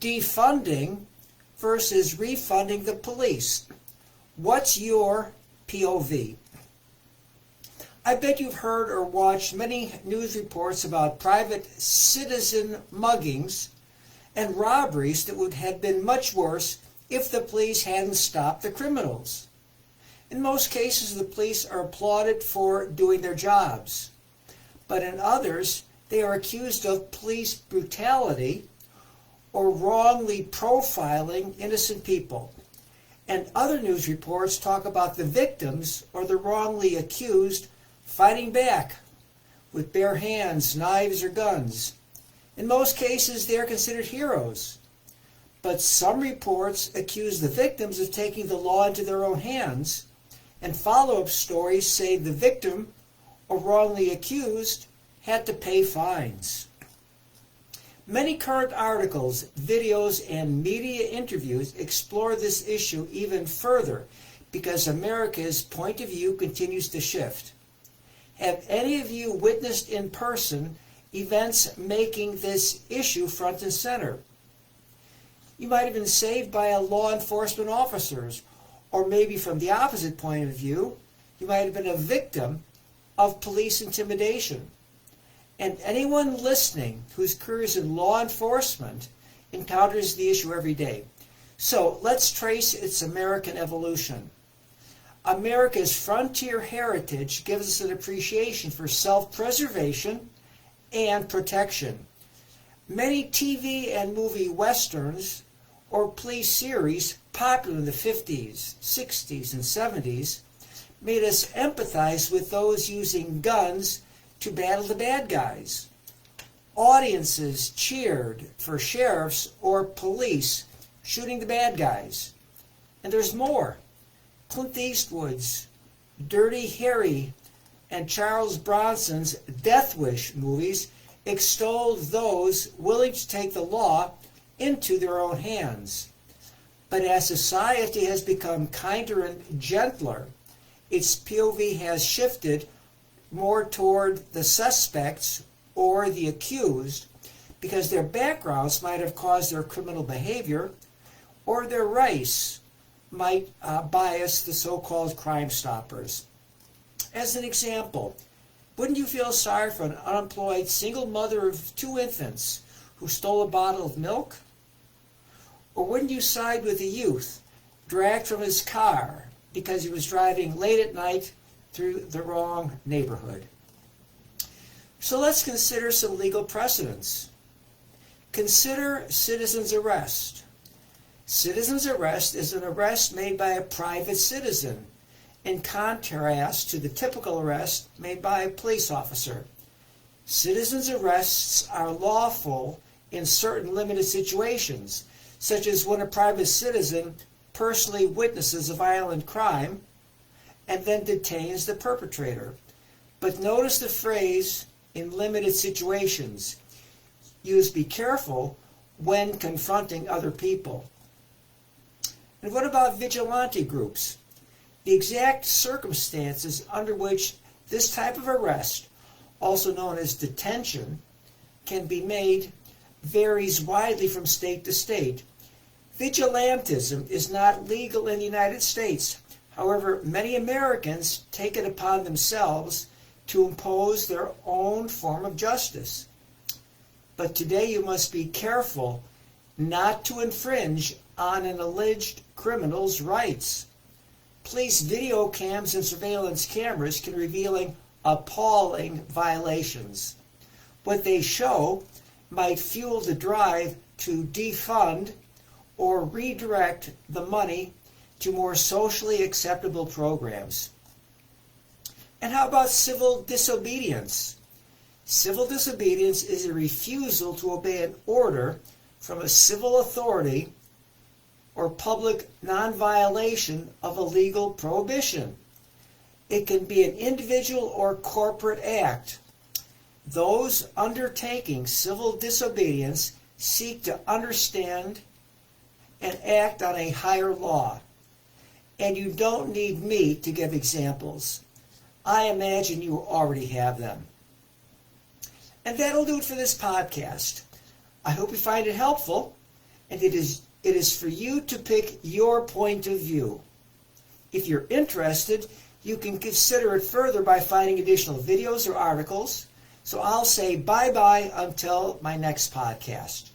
Defunding versus refunding the police. What's your POV? I bet you've heard or watched many news reports about private citizen muggings and robberies that would have been much worse if the police hadn't stopped the criminals. In most cases, the police are applauded for doing their jobs, but in others, they are accused of police brutality or wrongly profiling innocent people. And other news reports talk about the victims or the wrongly accused fighting back with bare hands, knives, or guns. In most cases, they are considered heroes. But some reports accuse the victims of taking the law into their own hands, and follow-up stories say the victim or wrongly accused had to pay fines. Many current articles, videos, and media interviews explore this issue even further because America's point of view continues to shift. Have any of you witnessed in person events making this issue front and center? You might have been saved by a law enforcement officers, or maybe from the opposite point of view, you might have been a victim of police intimidation. And anyone listening whose career is in law enforcement encounters the issue every day. So let's trace its American evolution. America's frontier heritage gives us an appreciation for self-preservation and protection. Many TV and movie westerns or police series popular in the 50s, 60s, and 70s made us empathize with those using guns to battle the bad guys. Audiences cheered for sheriffs or police shooting the bad guys. And there's more. Clint Eastwood's Dirty Harry and Charles Bronson's Death Wish movies extolled those willing to take the law into their own hands. But as society has become kinder and gentler, its POV has shifted more toward the suspects or the accused because their backgrounds might have caused their criminal behavior, or their race might bias the so-called Crime Stoppers. As an example, wouldn't you feel sorry for an unemployed single mother of 2 infants who stole a bottle of milk? Or wouldn't you side with a youth dragged from his car because he was driving late at night through the wrong neighborhood? So let's consider some legal precedents. Consider citizen's arrest. Citizen's arrest is an arrest made by a private citizen, in contrast to the typical arrest made by a police officer. Citizen's arrests are lawful in certain limited situations, such as when a private citizen personally witnesses a violent crime and then detains the perpetrator. But notice the phrase, in limited situations. Use be careful when confronting other people. And what about vigilante groups? The exact circumstances under which this type of arrest, also known as detention, can be made varies widely from state to state. Vigilantism is not legal in the United States. However, many Americans take it upon themselves to impose their own form of justice. But today you must be careful not to infringe on an alleged criminal's rights. Police video cams and surveillance cameras can reveal appalling violations. What they show might fuel the drive to defund or redirect the money to more socially acceptable programs. And how about civil disobedience? Civil disobedience is a refusal to obey an order from a civil authority or public non-violation of a legal prohibition. It can be an individual or corporate act. Those undertaking civil disobedience seek to understand and act on a higher law. And you don't need me to give examples. I imagine you already have them. And that'll do it for this podcast. I hope you find it helpful. and it is for you to pick your point of view. If you're interested, you can consider it further by finding additional videos or articles. So I'll say bye-bye until my next podcast.